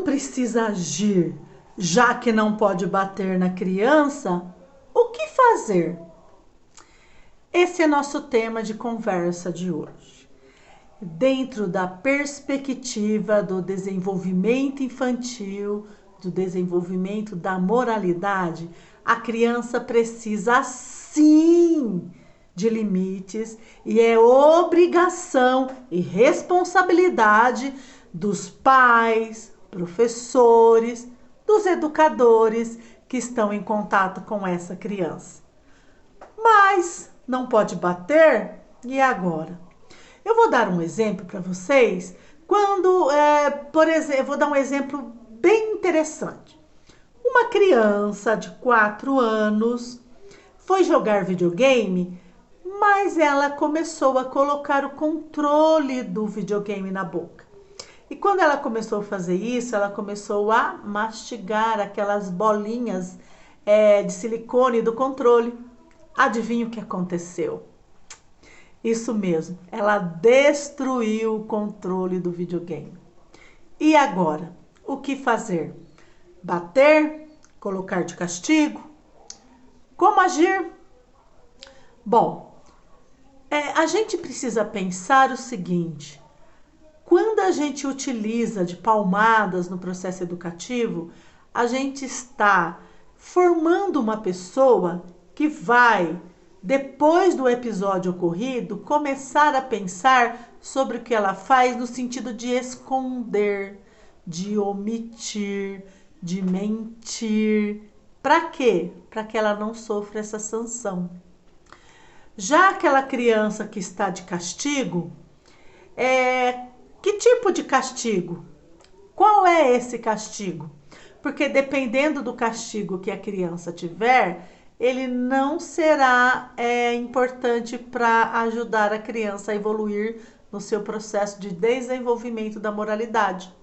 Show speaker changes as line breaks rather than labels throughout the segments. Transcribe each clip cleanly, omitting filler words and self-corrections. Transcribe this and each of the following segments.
adulto precisa agir, já que não pode bater na criança, o que fazer? Esse é nosso tema de conversa de hoje. Dentro da perspectiva do desenvolvimento infantil, do desenvolvimento da moralidade, a criança precisa sim de limites e é obrigação e responsabilidade dos pais, professores, dos educadores que estão em contato com essa criança. Mas não pode bater? E agora? Eu vou dar um exemplo para vocês. Por exemplo, vou dar um exemplo bem interessante. Uma criança de 4 anos foi jogar videogame, mas ela começou a colocar o controle do videogame na boca. E quando ela começou a fazer isso, ela começou a mastigar aquelas bolinhas de silicone do controle. Adivinha o que aconteceu? Isso mesmo, ela destruiu o controle do videogame. E agora, o que fazer? Bater? Colocar de castigo? Como agir? Bom, a gente precisa pensar o seguinte: quando a gente utiliza de palmadas no processo educativo, a gente está formando uma pessoa que vai, depois do episódio ocorrido, começar a pensar sobre o que ela faz no sentido de esconder, de omitir, de mentir. Para quê? Para que ela não sofra essa sanção. Já aquela criança que está de castigo, que tipo de castigo? Qual é esse castigo? Porque dependendo do castigo que a criança tiver, ele não será importante para ajudar a criança a evoluir no seu processo de desenvolvimento da moralidade.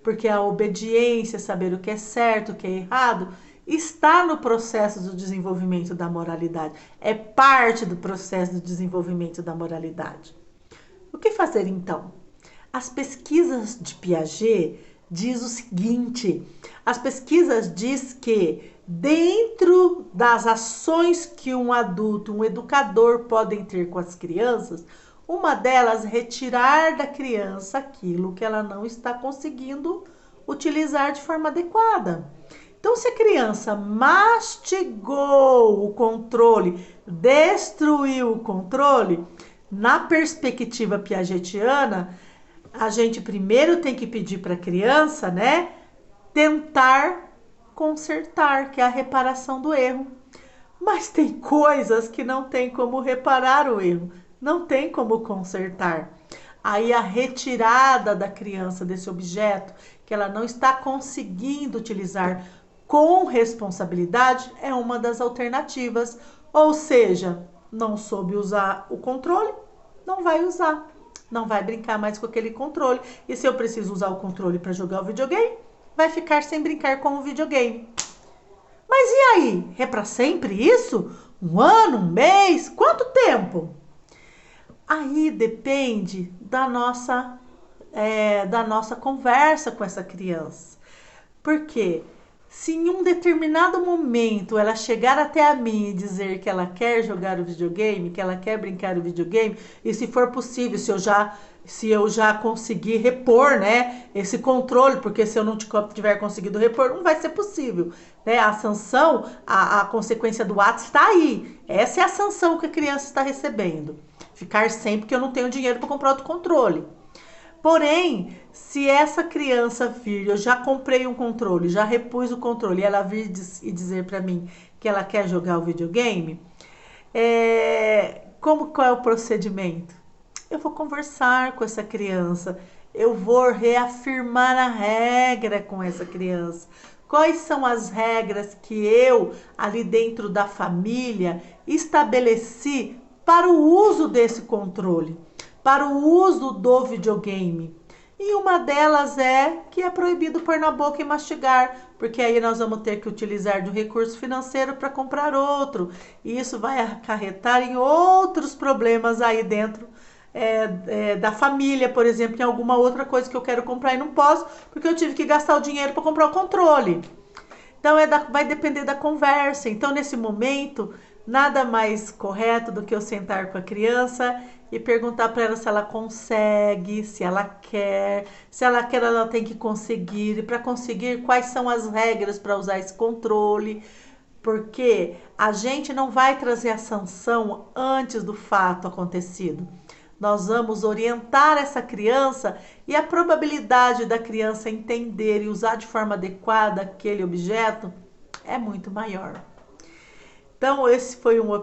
Porque a obediência, saber o que é certo, o que é errado, está no processo do desenvolvimento da moralidade. É parte do processo do desenvolvimento da moralidade. O que fazer então? As pesquisas de Piaget diz o seguinte: as pesquisas diz que dentro das ações que um adulto, um educador podem ter com as crianças, uma delas é retirar da criança aquilo que ela não está conseguindo utilizar de forma adequada. Então, se a criança mastigou o controle, destruiu o controle, na perspectiva piagetiana, a gente primeiro tem que pedir para a criança, tentar consertar, que é a reparação do erro. Mas tem coisas que não tem como reparar o erro, não tem como consertar. Aí a retirada da criança desse objeto que ela não está conseguindo utilizar com responsabilidade é uma das alternativas. Ou seja, não soube usar o controle, não vai usar. Não vai brincar mais com aquele controle. E se eu preciso usar o controle para jogar o videogame, vai ficar sem brincar com o videogame. Mas e aí? É para sempre isso? 1 ano, 1 mês? Quanto tempo? Aí depende da nossa conversa com essa criança. Porque se em um determinado momento ela chegar até a mim e dizer que ela quer jogar o videogame, que ela quer brincar o videogame, e se for possível, se eu já conseguir repor, esse controle, porque se eu não tiver conseguido repor, não vai ser possível, A sanção, a consequência do ato está aí. Essa é a sanção que a criança está recebendo. Ficar sem porque eu não tenho dinheiro para comprar outro controle. Porém, se essa criança vir, eu já comprei um controle, já repus o controle, e ela vir e dizer para mim que ela quer jogar o videogame, qual é o procedimento? Eu vou conversar com essa criança, eu vou reafirmar a regra com essa criança. Quais são as regras que eu, ali dentro da família, estabeleci para o uso desse controle, para o uso do videogame? E uma delas é que é proibido pôr na boca e mastigar, porque aí nós vamos ter que utilizar de um recurso financeiro para comprar outro. E isso vai acarretar em outros problemas aí dentro da família, por exemplo, em alguma outra coisa que eu quero comprar e não posso, porque eu tive que gastar o dinheiro para comprar o controle. Então, vai depender da conversa. Então, nesse momento, nada mais correto do que eu sentar com a criança e perguntar para ela se ela consegue, se ela quer. Se ela quer, ela tem que conseguir. E para conseguir, quais são as regras para usar esse controle. Porque a gente não vai trazer a sanção antes do fato acontecido. Nós vamos orientar essa criança e a probabilidade da criança entender e usar de forma adequada aquele objeto é muito maior. Então, esse foi um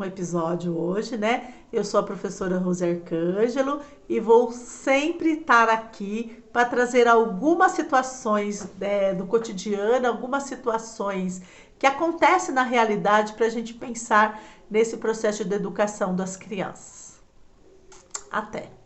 episódio hoje, né? Eu sou a professora Rose Arcângelo e vou sempre estar aqui para trazer algumas situações do cotidiano, algumas situações que acontecem na realidade para a gente pensar nesse processo de educação das crianças. Até!